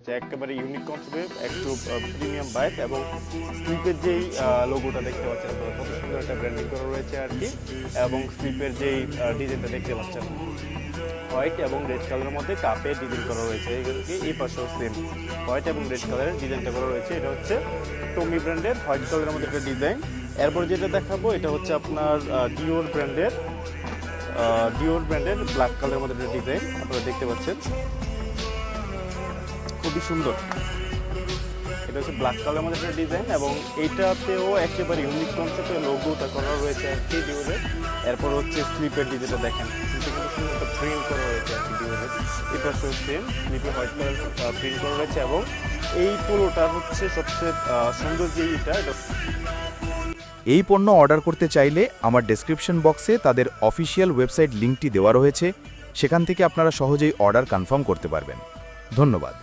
যে একেবারে ইউনিক কনসেপ্টে একটু প্রিমিয়াম বাইক এবং স্লিপের যেই লোগোটা দেখতে পাচ্ছেন আপনারা কত সুন্দর একটা ব্র্যান্ডিং করা রয়েছে আর কি, এবং স্লিপের যেই ডিজাইনটা দেখতে পাচ্ছেন হোয়াইট এবং রেড কালারের মধ্যে কাপে ডিজাইন করা রয়েছে। এই পাশেও সেম হোয়াইট এবং রেড কালারের ডিজাইনটা করা রয়েছে। এটা হচ্ছে টমি ব্র্যান্ডের হোয়াইট কালারের মধ্যে একটা ডিজাইন। এরপর যেটা দেখাবো এটা হচ্ছে আপনার ডিওর ব্র্যান্ডের ব্ল্যাক কালারের মধ্যে একটা ডিজাইন আপনারা দেখতে পাচ্ছেন, খুবই সুন্দর। এটা হচ্ছে ব্ল্যাক কালারের মধ্যে একটা ডিজাইন এবং এইটাতেও একেবারে ইউনিক কনসেপ্টে লোগোটা করা রয়েছে আর কি ডিওরের। এরপর হচ্ছে স্লিপের ডিজাইনটা দেখেন, কিন্তু সুন্দর একটা প্রিন্ট করা রয়েছে আর কি ডিওরের। এটা সেম স্লিপে হোয়াইট কালার প্রিন্ট করা রয়েছে এবং এই পোলোটা হচ্ছে সবচেয়ে সুন্দর যে এটা। এই পণ্য অর্ডার করতে চাইলে আমার ডেসক্রিপশন বক্সে তাদের অফিসিয়াল ওয়েবসাইট লিঙ্কটি দেওয়া রয়েছে, সেখান থেকে আপনারা সহজেই অর্ডার কনফার্ম করতে পারবেন। ধন্যবাদ।